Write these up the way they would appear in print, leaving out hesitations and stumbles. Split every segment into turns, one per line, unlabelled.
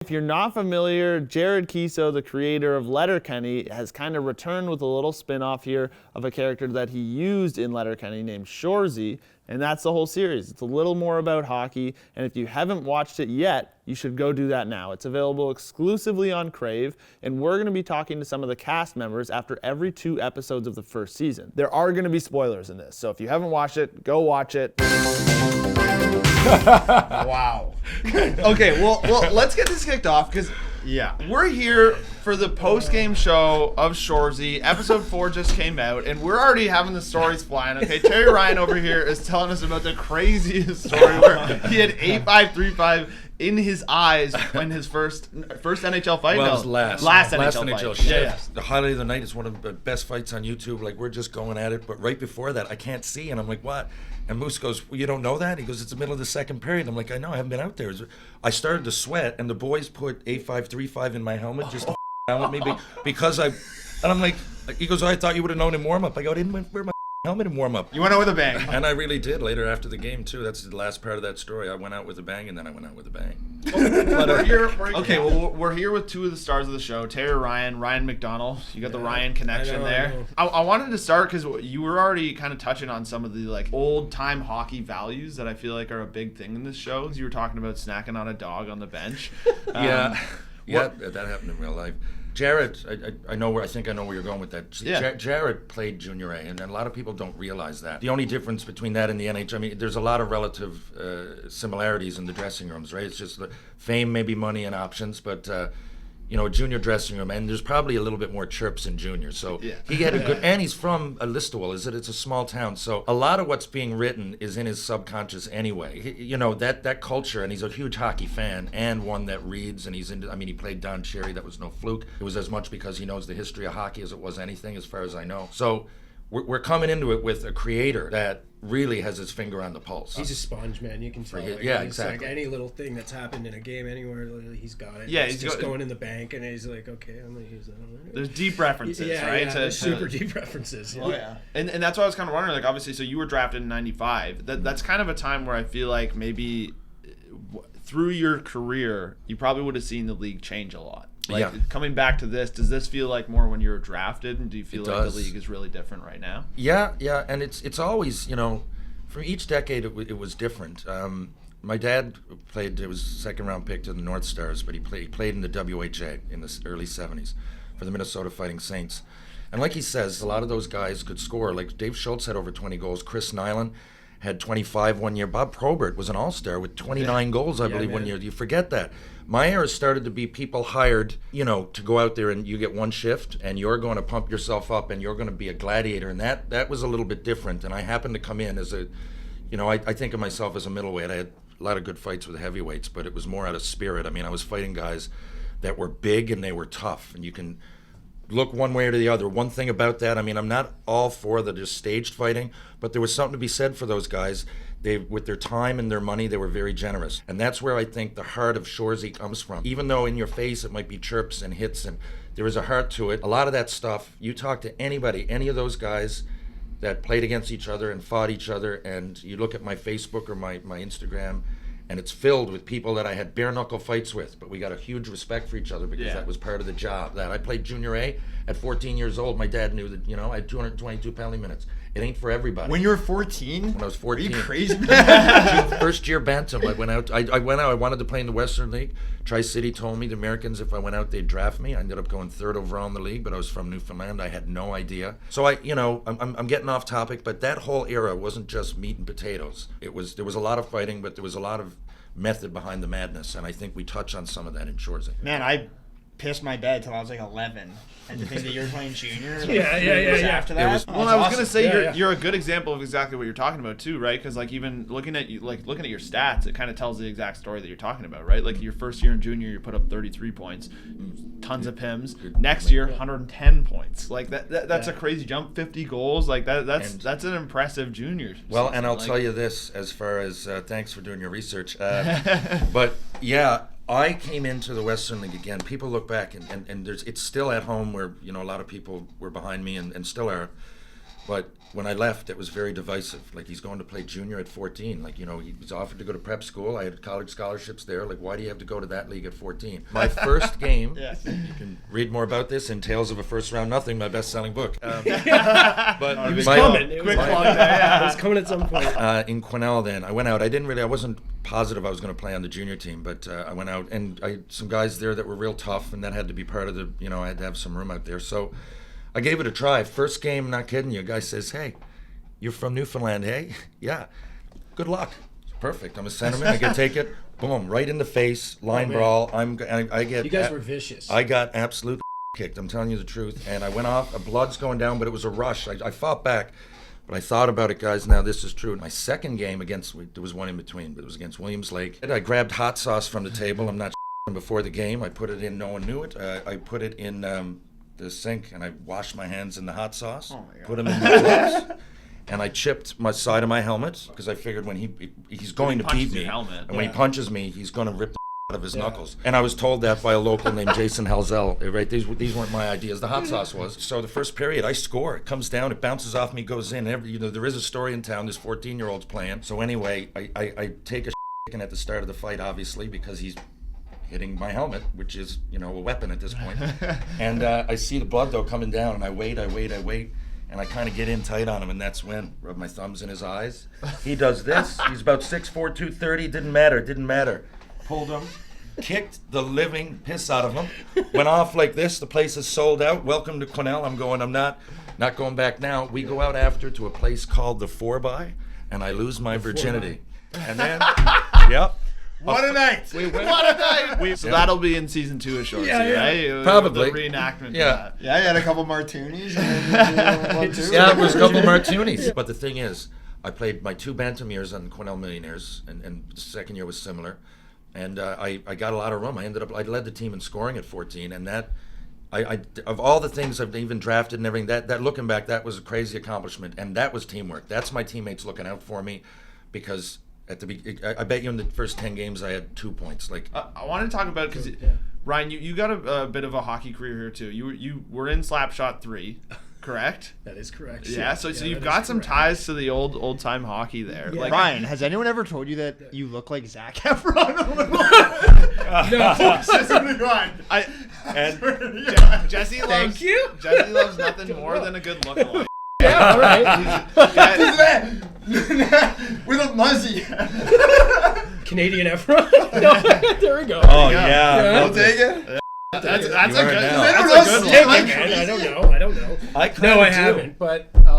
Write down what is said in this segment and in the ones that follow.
If you're not familiar, Jared Kiso, the creator of Letterkenny, has kind of returned with a little spin-off here of a character that he used in Letterkenny named Shoresy, and that's the whole series. It's a little more about hockey, and if you haven't watched it yet, you should go do that now. It's available exclusively on Crave, and we're going to be talking to some of the cast members after every 2 episodes of the first season. There are going to be spoilers in this, so if you haven't watched it, go watch it.
Wow. Okay, well, let's get this kicked off because we're here for the post-game show of Shoresy. Episode 4 just came out, and we're already having the stories flying. Okay, Terry Ryan over here is telling us about the craziest story where he had 8-5-3-5 in his eyes when his first NHL fight.
Well, it was last
NHL fight.
Yeah. The highlight of the night is one of the best fights on YouTube. Like, we're just going at it, but right before that, I can't see, and I'm like, what? And Moose goes, well, you don't know that? He goes, it's the middle of the second period. I'm like, I know, I haven't been out there. I started to sweat, and the boys put 8-5-3-5 in my helmet just to with me because and I'm like, he goes, oh, I thought you would have known in warm-up. I go, I didn't wear my helmet in warm-up.
You went out with a bang.
And I really did later after the game, too. That's the last part of that story. I went out with a bang, and then I went out with a bang.
We're here with 2 of the stars of the show, Terry Ryan, Ryan McDonell. You got the Ryan connection there. I wanted to start because you were already kind of touching on some of the like old-time hockey values that I feel like are a big thing in this show. You were talking about snacking on a dog on the bench.
That happened in real life. Jared, I think I know where you're going with that.
Yeah.
Jared played Junior A, and a lot of people don't realize that. The only difference between that and the NHL, I mean, there's a lot of relative similarities in the dressing rooms, right? It's just the fame, maybe money and options, but a junior dressing room, and there's probably a little bit more chirps in junior. So he had a good, and he's from Listowel, it's a small town. So a lot of what's being written is in his subconscious anyway. That culture, and he's a huge hockey fan and one that reads, and he's into, he played Don Cherry, that was no fluke. It was as much because he knows the history of hockey as it was anything, as far as I know. So we're coming into it with a creator that really has his finger on the pulse.
He's a sponge, man. You can tell.
Exactly.
Like any little thing that's happened in a game anywhere, he's got it.
Yeah,
he's just going in the bank, and he's like, okay, I'm gonna use that.
There's deep references, right?
Yeah, super deep references. Yeah.
Oh yeah, and that's why I was kind of wondering. Like, obviously, so you were drafted in '95. That's kind of a time where I feel like maybe through your career, you probably would have seen the league change a lot. Coming back to this, does this feel like more when you were drafted, and do you feel like the league is really different right now?
Yeah, and it's always, from each decade it was different. My dad played, it was second round pick to the North Stars, but he played in the WHA in the early 70s for the Minnesota Fighting Saints. And like he says, a lot of those guys could score. Like Dave Schultz had over 20 goals. Chris Nyland had 25 one year. Bob Probert was an all-star with 29 goals, I believe, one year. You forget that. My era started to be people hired, to go out there and you get one shift and you're going to pump yourself up and you're going to be a gladiator. And that was a little bit different. And I happened to come in as I think of myself as a middleweight. I had a lot of good fights with heavyweights, but it was more out of spirit. I was fighting guys that were big and they were tough. And you can look one way or the other. One thing about that, I'm not all for the just staged fighting, but there was something to be said for those guys. With their time and their money, they were very generous. And that's where I think the heart of Shoresy comes from. Even though in your face it might be chirps and hits, and there is a heart to it, a lot of that stuff, you talk to anybody, any of those guys that played against each other and fought each other, and you look at my Facebook or my Instagram, and it's filled with people that I had bare-knuckle fights with, but we got a huge respect for each other because that was part of the job. That I played Junior A at 14 years old. My dad knew that, I had 222 penalty minutes. It ain't for everybody.
When you were 14?
When I was 14.
Are you crazy?
First year bantam. I went out. I wanted to play in the Western League. Tri-City told me the Americans, if I went out, they'd draft me. I ended up going 3rd overall in the league, but I was from Newfoundland. I had no idea. So I'm getting off topic, but that whole era wasn't just meat and potatoes. There was a lot of fighting, but there was a lot of method behind the madness, and I think we touch on some of that in Shoresy.
Man, I pissed my bed till I was like 11, and to think that you were playing junior.
Yeah.
After that,
I was gonna say you're a good example of exactly what you're talking about too, right? Because like even looking at your stats, it kind of tells the exact story that you're talking about, right? Like your first year in junior, you put up 33 points, tons of PIMs. Next year, 110 points. Like that's a crazy jump. 50 goals. Like that's an impressive junior.
Well, season. And I'll tell you this, as far as thanks for doing your research, but yeah. I came into the Western League again. People look back, and it's still at home where, a lot of people were behind me and still are. But when I left, it was very divisive. Like, he's going to play junior at 14. Like, he was offered to go to prep school. I had college scholarships there. Like, why do you have to go to that league at 14? My first game, you can read more about this in Tales of a First Round Nothing, my best-selling book. But
It was coming. It was coming at some point.
in Quesnel then, I went out. I wasn't positive I was going to play on the junior team, but I went out, and I had some guys there that were real tough, and that had to be part of the, I had to have some room out there. So I gave it a try. First game, not kidding you, a guy says, "Hey, you're from Newfoundland, hey?" "Yeah." "Good luck." Perfect. I'm a centerman. I can take it. Boom, right in the face, line brawl. I get.
You guys were vicious.
I got absolute kicked. I'm telling you the truth. And I went off. Blood's going down, but it was a rush. I fought back. But I thought about it, guys. Now this is true. My second game there was one in between, but it was against Williams Lake. I grabbed hot sauce from the table. I'm not before the game. I put it in. No one knew it. I put it in the sink, and I washed my hands in the hot sauce.
Oh my God.
Put them in my gloves. And I chipped my side of my helmet because I figured when he's going to beat me, and when he punches me, he's going to rip the out of his knuckles. And I was told that by a local named Jason Halzel. Right, these weren't my ideas. The hot sauce was. So the first period, I score. It comes down, it bounces off me, goes in. There is a story in town. There's 14-year-olds playing. So anyway, I take a kicking at the start of the fight, obviously, because he's hitting my helmet, which is a weapon at this point. And I see the blood though coming down, and I wait. And I kind of get in tight on him, and that's when rub my thumbs in his eyes. He does this. He's about 6'4", 230. Didn't matter. Pulled him, kicked the living piss out of him. Went off like this. The place is sold out. Welcome to Quesnel. I'm not going back now. We go out after to a place called the 4x, and I lose my virginity. And then, yep.
What a night! What a night! So that'll be in season 2 of Shoresy, right?
Probably.
The reenactment.
Yeah.
Yeah, I had a couple martinis. And then
Yeah, it was a couple martinis. But the thing is, I played my 2 bantam years on Quesnel Millionaires, and the second year was similar. And I got a lot of room. I led the team in scoring at 14, and that, of all the things I've even drafted and everything, that looking back, that was a crazy accomplishment, and that was teamwork. That's my teammates looking out for me, because I bet you in the first 10 games I had 2 points. Like
I want to talk about because Ryan, you got a bit of a hockey career here too. You were in Slapshot 3, correct?
That is correct.
Yeah, so you've got some ties to the old time hockey there.
Yeah.
Like,
Ryan, has anyone ever told you that you look like Zac Efron a little?
Jesse loves.
Thank you.
Jesse loves nothing more than a good look-alike.
Yeah, all right.
With a muzzy.
Canadian Efron. No, there we go.
oh yeah,
We'll take it.
That's a good.
are now.
That's a good
Take
look.
it, man. I don't know.
I kinda
No, I
do.
haven't. But
Now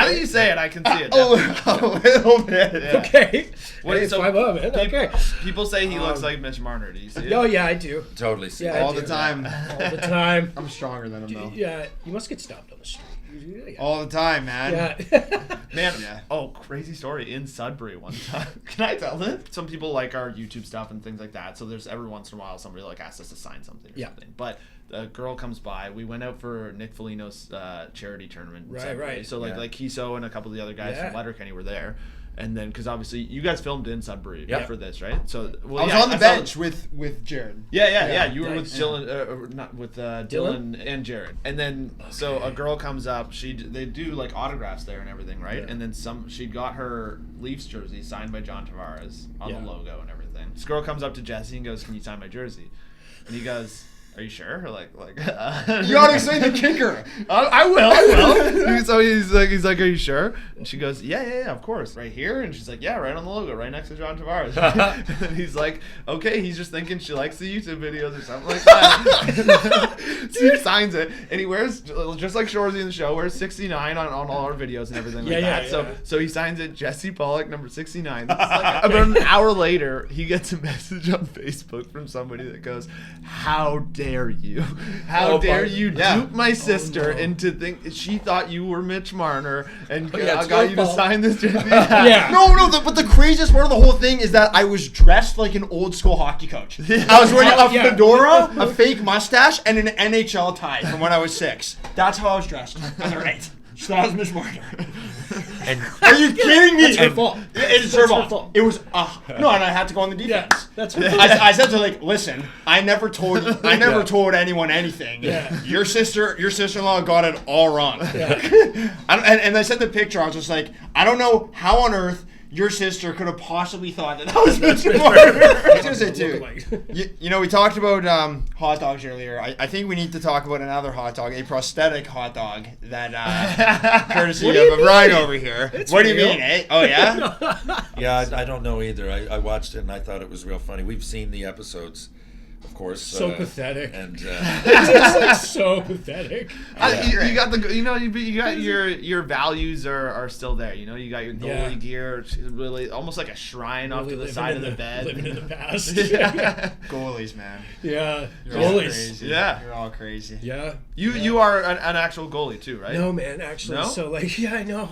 that you say it, I can see it.
A little bit.
Yeah.
okay.
What-
Hey, it's
so
5-0, man. Okay.
People say he looks like Mitch Marner. Do you see it?
Oh yeah, I do.
Totally see.
Yeah,
that.
All
I
the
do.
time.
All the time.
I'm stronger than him though.
Yeah, you must get stopped on the street. Yeah.
All the time, man.
Yeah.
Man,
Yeah.
oh, crazy story in Sudbury one time. Can I tell it? Some people like our YouTube stuff and things like that. So there's every once in a while somebody like asks us to sign something or something. But a girl comes by. We went out for Nick Foligno's charity tournament. In
Right,
Sudbury.
right.
So like Kiso and a couple of the other guys
Yeah.
from Letterkenny were there. And then, because obviously you guys filmed in Sudbury for this, right? So
I was on the bench with Jared.
Yeah. You were with
Nice.
Dylan, not with Dylan and Jared. And then, so a girl comes up. They do like autographs there and everything, right?
Yeah.
And then she got her Leafs jersey signed by John Tavares on the logo and everything. This girl comes up to Jesse and goes, "Can you sign my jersey?" And he goes, "Are you sure?" Or like
You gotta explain the kicker.
I will. So he's like, "Are you sure?" And she goes, Yeah, of course. Right here? And she's like, "Yeah, right on the logo, right next to John Tavares." And then he's like, "Okay," he's just thinking she likes the YouTube videos or something like that. So he signs it, and he wears, just like Shoresy in the show, wears 69 on all our videos and everything like that. So he signs it, Jesse Pollock, number 69. This is like about an hour later, he gets a message on Facebook from somebody that goes, "How dare you? How dare you dupe my sister into she thought you were Mitch Marner and got you to sign this jersey."
Yeah.
No, but the craziest part of the whole thing is that I was dressed like an old school hockey coach. I was wearing a fedora, a fake mustache, and an NHL tie from when I was 6. That's how I was dressed. All right. So that was Mitch Marner.
And
Are you kidding me?
It's her fault.
It's her fault. It was no, and I had to go on the defense.
Yeah, that's her fault.
I said to her, like, listen, I never told told anyone anything.
Yeah.
Your sister-in-law got it all wrong.
Yeah.
and I sent the picture. I was just like, I don't know how on earth your sister could have possibly thought that was Mr. Murder. I was gonna say too. You know, we talked about hot dogs earlier. I think we need to talk about another hot dog, a prosthetic hot dog that courtesy of Ryan over here. What do you mean, eh? Oh yeah.
yeah, I don't know either. I watched it and I thought it was real funny. We've seen the episodes, of course.
So pathetic.
And
It's like so pathetic.
You got the you got your values are still there. You know, you got your goalie gear, really almost like a shrine off to the side of the bed.
Living in the past.
Goalies, man.
Yeah.
You're all
Goalies.
crazy.
Yeah.
You're all crazy.
Yeah.
You are an actual goalie too, right?
No, man, actually.
No?
So, like, yeah, I know.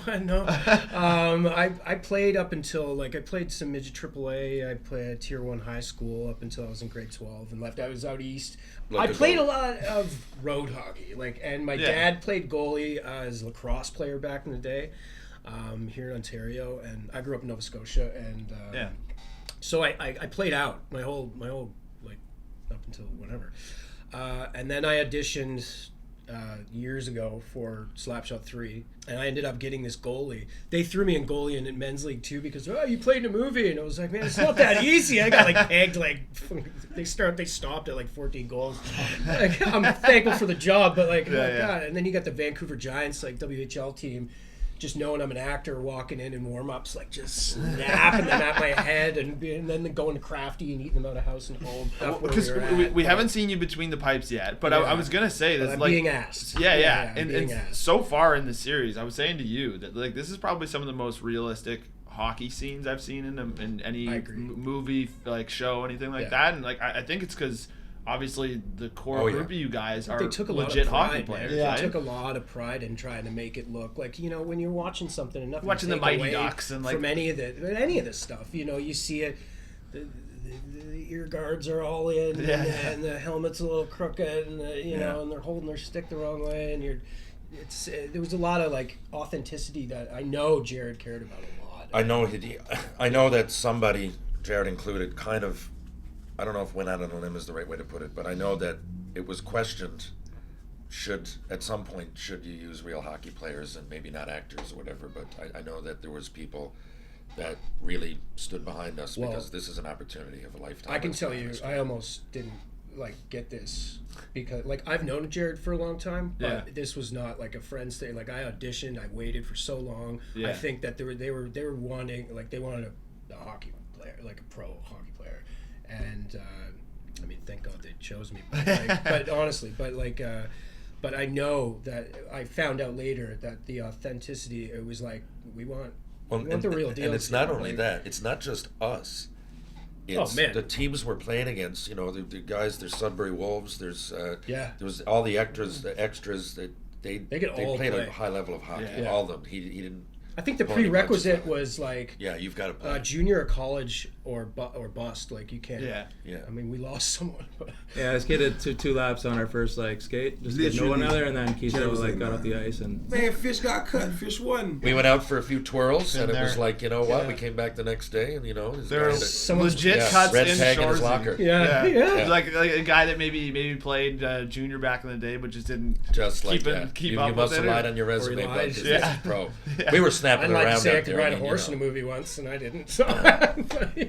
I played up until, like, I played some midget AAA. I played at Tier 1 high school up until I was in grade 12 and left. I was out east.
Like
I
a
played
goalie.
a lot of road hockey. Like, and my dad played goalie as a lacrosse player back in the day here in Ontario. And I grew up in Nova Scotia. And so I played out my whole, like, up until whatever. And then I auditioned years ago for Slapshot 3, and I ended up getting this goalie. They threw me in goalie in men's league too because you played in a movie, and I was like, man, it's not that easy. I got like pegged, like they stopped at like 14 goals. Like, I'm thankful for the job, but like, God. And then you got the Vancouver Giants, like WHL team. Just knowing I'm an actor, walking in warm-ups, like just snapping them at my head, and then going to Crafty and eating them out of house and home.
Because we haven't seen you between the pipes yet, but I was gonna say that,
I'm
like,
being asked.
And so far in the series, I was saying to you that, like, this is probably some of the most realistic hockey scenes I've seen in any movie, like, show, anything like that, and like I think it's because obviously the core group of you guys are legit hockey players.
Yeah.
Right?
They took a lot of pride in trying to make it look like, you know, when you're watching something and nothing
Watching the Mighty Ducks and, like,
from any of this stuff, you know, you see it. The ear guards are all in, and the helmet's a little crooked, and you know, and they're holding their stick the wrong way, and there was a lot of like authenticity that I know Jared cared about a lot.
I know that somebody, Jared included, kind of, I don't know if went out on a limb is the right way to put it, but I know that it was questioned, at some point should you use real hockey players and maybe not actors or whatever, but I know that there was people that really stood behind us because this is an opportunity of a lifetime.
I can tell you, I almost didn't like get this because like I've known Jared for a long time, but this was not like a friend's thing. Like I auditioned, I waited for so long. I think that they were wanting, like, they wanted a hockey player, like a pro hockey player, and I mean, thank God they chose me. But, like, but honestly, but I know that I found out later that the authenticity, it was like we want the real deal.
And it's not only that; it's not just us. It's the teams we're playing against. You know, the guys. There's Sudbury Wolves. There's there was all the extras that they played a high level of hockey. All of them. He didn't.
I think the prerequisite was like
you've got to play
junior or college or bust. Like you can't. I mean, we lost someone. But.
Yeah, I skated two laps on our first like skate, just to know one another, and then Keisha like got off the ice and.
Man, Fish got cut. Fish won.
We went out for a few twirls, and it was like, you know what? We came back the next day, and you know,
there's some legit cuts
red
in
tag in his
Shoresy.
locker.
Yeah. Like a guy that maybe played junior back in the day, but just didn't keep up
you must
with
have
it.
lied on your resume, but this is pro. We were snapping
I'd like
around.
to say I could ride a
you
horse
know.
in a movie once, and I didn't. So.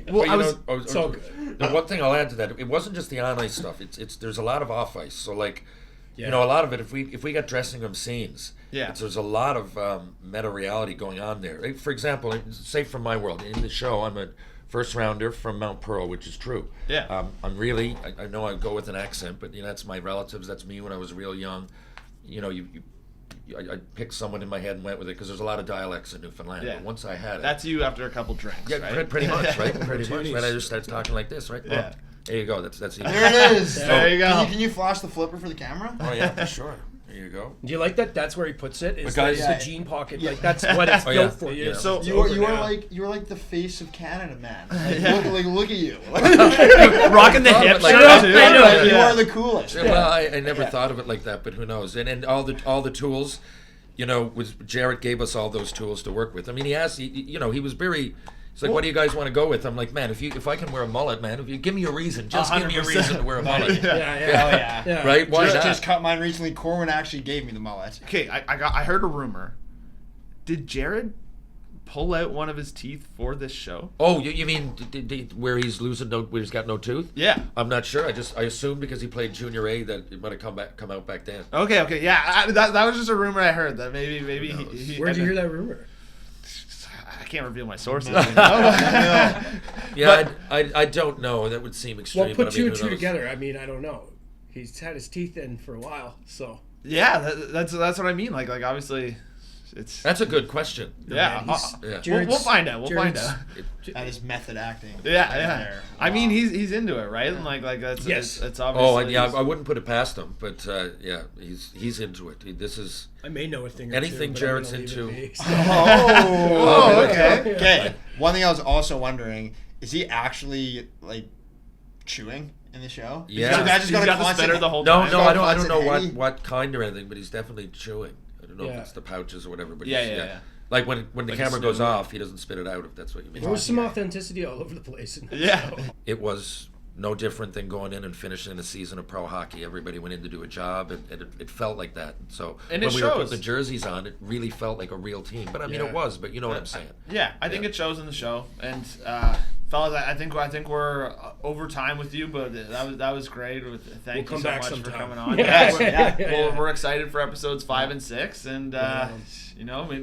It's all good. The one thing I'll add to that, it wasn't just the on ice stuff. It's there's a lot of off ice. So like, you know, a lot of it. If we got dressing room scenes, there's a lot of meta reality going on there. For example, say from my world in the show, I'm a first rounder from Mount Pearl, which is true. I'm really. I know I go with an accent, but you know, that's my relatives. That's me when I was real young. You know, I picked someone in my head and went with it because there's a lot of dialects in Newfoundland. But once I had it,
that's you after a couple drinks.
Right? Pretty much, right? Pretty much. Right? I just started talking like this, right?
Yeah.
There you go. That's easy.
There it is.
There you go.
Can you flash the flipper for the camera?
Oh yeah, for sure. There you go.
Do you like that? That's where he puts it. Is
guys-
the jean pocket? Like that's what it's built for.
Yeah.
So
You are like the face of Canada, man. Like, look at you.
rocking the hip
Like
shirt
that.
too.
I know.
You are the coolest.
Well, I never thought of it like that, but who knows? And all the tools, Jarrett gave us all those tools to work with. I mean, he was very. He's like, what do you guys want to go with? I'm like, man, if I can wear a mullet, man, if you give me a reason, just give me a reason to wear a mullet.
Yeah.
Right? Why not?
Just cut mine recently. Corwin actually gave me the mullet.
Okay, I heard a rumor. Did Jared pull out one of his teeth for this show?
Oh, you mean where he's where he's got no tooth?
Yeah.
I'm not sure. I assumed because he played Junior A that it might have come out back then.
Okay, yeah. That was just a rumor I heard that maybe
Where'd you hear that rumor?
I can't reveal my sources.
Yeah, I don't know. That would seem extreme.
Well, put
but
two
who
and two
knows?
together. I mean, I don't know. He's had his teeth in for a while, so.
Yeah, that's what I mean. Like obviously, it's.
That's a good question.
Yeah,
Yeah.
we'll find out. We'll find out.
That is method acting.
Yeah.
Wow.
I mean, he's into it, right? And like that's
Yes.
it's obviously.
I wouldn't put it past him, but he's into it. This is
I may know a thing or
anything
two,
Jarrett's
but I'm gonna leave
into.
it be.
Oh, okay. Okay. One thing I was also wondering, is he actually like chewing in the show?
Yeah.
So that just
He's got the
constant-
spinner the whole
No,
time.
no, I don't know
Constant
what kind or anything, but he's definitely chewing. I don't know if
Yeah.
it's the pouches or whatever, but
Yeah.
Like when the
Like a
camera goes
snooze.
off, he doesn't spit it out, if that's what you mean.
There was some authenticity all over the place. In that
Yeah.
show.
It was no different than going in and finishing a season of pro hockey. Everybody went in to do a job, and it felt like that. So
And
when
it
we were
shows.
putting the jerseys on, it really felt like a real team. But I mean,
Yeah.
it was. But you know what I'm saying?
Yeah, I think it shows in the show. And fellas, I think we're over time with you, but that was great. Thank you
come
so
back
much for
sometime.
coming on.
Yeah.
We're excited for episodes 5 and 6, and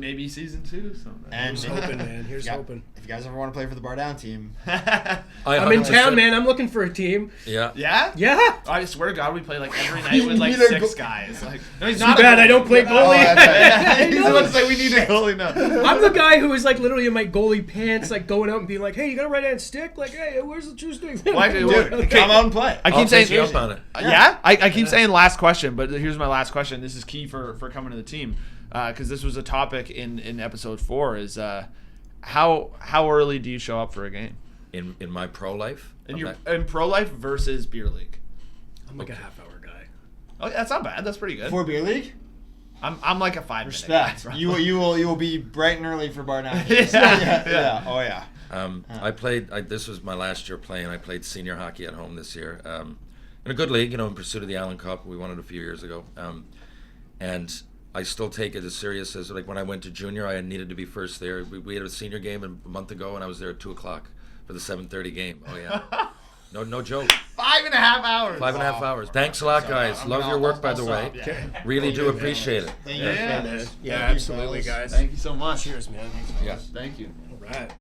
maybe season 2 someday.
And
Here's hoping, man. Here's
Yeah.
hoping.
If you guys ever want to play for the BarDown team,
I'm in town, man. I'm looking for a team.
Yeah.
Yeah?
Yeah.
I swear to God, we play like every night with like
need a
6 guys. Like, no, he's
Too
not a
bad I
goalie.
don't play goalie.
Yeah, he's the one to say we need a goalie now.
I'm the guy who is like literally in my goalie pants, like going out and being like, "Hey, you got a right hand stick? Like, hey, where's the true stick?"
Well, actually,
dude, come out and play.
I
I'll
keep saying
take you up on it.
Yeah, I keep saying last question, but here's my last question. This is key for coming to the team, because this was a topic in episode 4. Is how early do you show up for a game
In my pro life.
in pro life versus beer league?
I'm like a half-hour guy.
Oh, that's not bad. That's pretty good.
For beer league,
I'm like a 5
respect.
minute guy,
You will be bright and early for BarDown.
Yeah.
Oh yeah.
I played. This was my last year playing. I played senior hockey at home this year, in a good league. In pursuit of the Allen Cup. We won it a few years ago, and I still take it as serious as like when I went to junior. I needed to be first there. We had a senior game a month ago, and I was there at 2:00 for the 7:30 game. Oh yeah, no joke.
5.5 hours.
5.5 hours. Thanks a lot, guys. Love your work, by the way. Really do appreciate it.
Thank you.
Yeah.
Yeah, absolutely, guys.
Thank you so much.
Cheers, man.
Yeah.
Thank you.
All right.